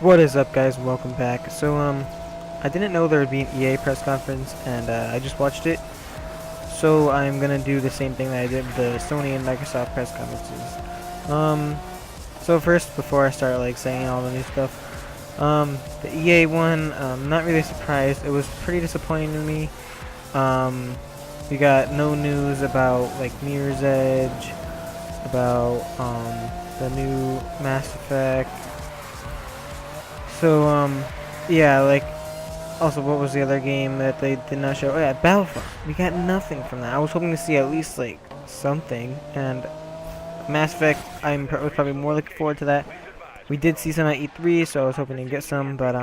What is up, guys? Welcome back. I didn't know there would be an EA press conference, and I just watched it. So I'm gonna do the same thing that I did with the Sony and Microsoft press conferences. So first, before I start like saying all the new stuff, the EA one, not really surprised. It was pretty disappointing to me. We got no news about like Mirror's Edge, about the new Mass Effect. So, yeah, like, also, what was the other game that they did not show? Oh, yeah, Battlefront. We got nothing from that. I was hoping to see at least, like, something. And Mass Effect, was probably more looking forward to that. We did see some at E3, so I was hoping to get some, but,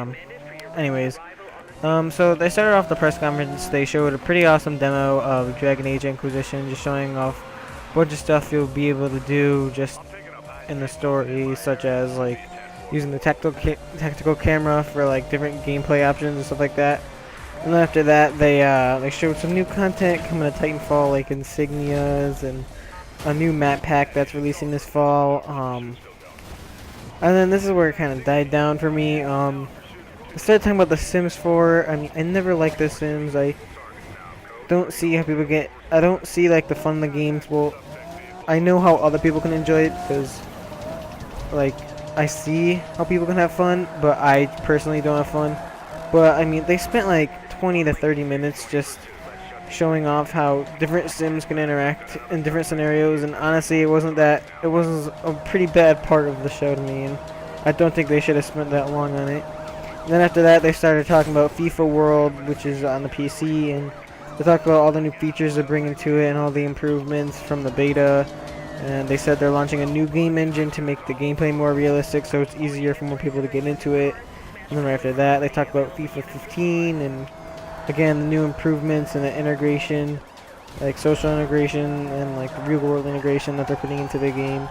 anyways. So they started off the press conference. They showed a pretty awesome demo of Dragon Age Inquisition, just showing off a bunch of stuff you'll be able to do just in the story, such as, like, using the tactical camera for like different gameplay options and stuff like that. And then after that, they showed some new content coming to Titanfall, like insignias and a new map pack that's releasing this fall. And then this is where it kind of died down for me. I started talking about The Sims 4. I mean, I never liked The Sims. I don't see how people get. I don't see like the fun of the games. Well, I know how other people can enjoy it because, like, I see how people can have fun, but I personally don't have fun. But I mean, they spent like 20 to 30 minutes just showing off how different Sims can interact in different scenarios, and honestly, it was a pretty bad part of the show to me, and I don't think they should have spent that long on it. And then after that, they started talking about FIFA World, which is on the PC, and they talked about all the new features they're bringing to it and all the improvements from the beta. And they said they're launching a new game engine to make the gameplay more realistic, so it's easier for more people to get into it. And then right after that, they talked about FIFA 15 and again the new improvements and the integration, like social integration and like the real world integration that they're putting into the game.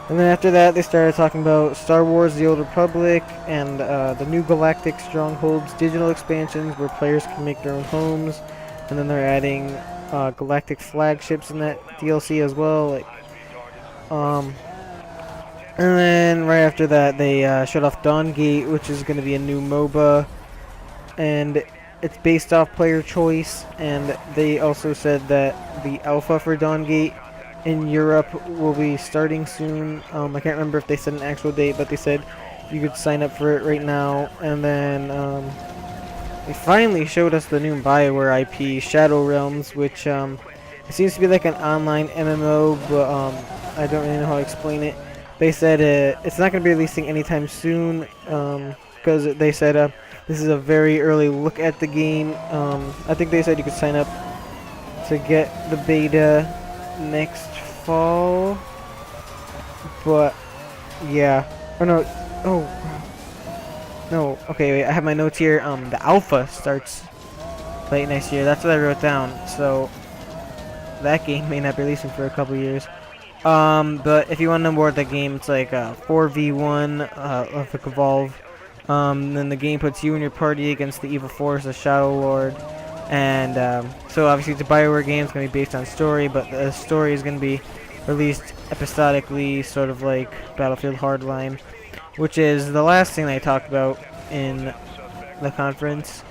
And then after that, they started talking about Star Wars: The Old Republic and the new Galactic Strongholds digital expansions where players can make their own homes. And then they're adding galactic flagships in that DLC as well, like. And then right after that, they showed off Dawngate, which is going to be a new MOBA, and it's based off player choice. And they also said that the alpha for Dawngate in Europe will be starting soon. I can't remember if they said an actual date, but they said you could sign up for it right now. And then they finally showed us the new BioWare IP, Shadow Realms, which it seems to be like an online MMO, but I don't really know how to explain it. They said it's not going to be releasing anytime soon because they said this is a very early look at the game. I think they said you could sign up to get the beta next fall. But yeah, oh no, no. Okay, wait, I have my notes here. The alpha starts late next year. That's what I wrote down. So that game may not be releasing for a couple years. But if you want to know more about the game, it's like 4v1 of the Evolve. Then the game puts you and your party against the evil force, the Shadow Lord. And so obviously it's a BioWare game. It's going to be based on story, but the story is going to be released episodically, sort of like Battlefield Hardline, which is the last thing they talked about in the conference.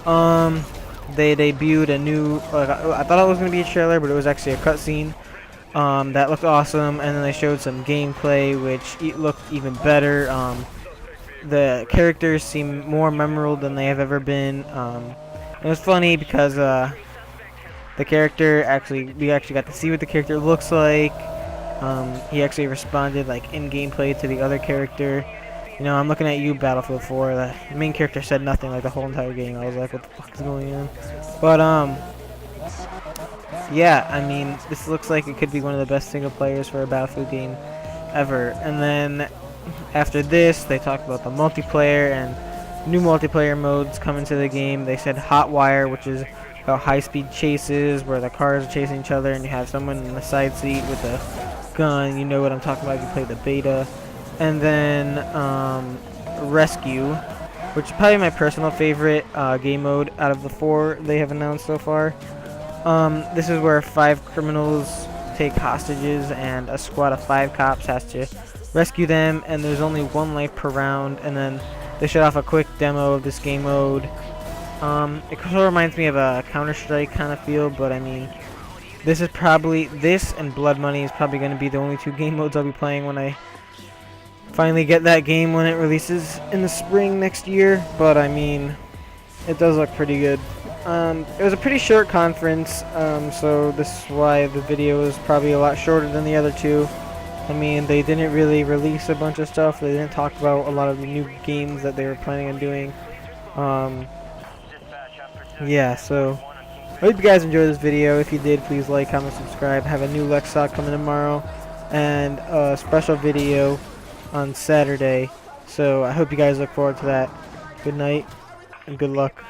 They debuted a new, I thought it was going to be a trailer, but it was actually a cutscene. That looked awesome, and then they showed some gameplay, which looked even better. The characters seem more memorable than they have ever been. It was funny because the character we actually got to see what the character looks like. He actually responded like in gameplay to the other character. You know, I'm looking at you, Battlefield 4. The main character said nothing like the whole entire game. I was like, what the fuck is going on? But yeah, I mean, this looks like it could be one of the best single players for a Battlefield game ever. And then after this, they talked about the multiplayer and new multiplayer modes coming to the game. They said Hotwire, which is about high-speed chases where the cars are chasing each other and you have someone in the side seat with a gun. You know what I'm talking about if you play the beta. And then Rescue, which is probably my personal favorite game mode out of the 4 they have announced so far. This is where 5 criminals take hostages and a squad of 5 cops has to rescue them, and there's only 1 life per round, and then They showed off a quick demo of this game mode. It sort of reminds me of a Counter-Strike kind of feel, but I mean, this and Blood Money is probably going to be the only two game modes I'll be playing when I finally get that game when it releases in the spring next year. But I mean, it does look pretty good. It was a pretty short conference, so this is why the video is probably a lot shorter than the other two. I mean, they didn't really release a bunch of stuff. They didn't talk about a lot of the new games that they were planning on doing. Yeah, so I hope you guys enjoyed this video. If you did, please like, comment, subscribe. Have a new Lex Talk coming tomorrow, and a special video on Saturday. So I hope you guys look forward to that. Good night, and good luck.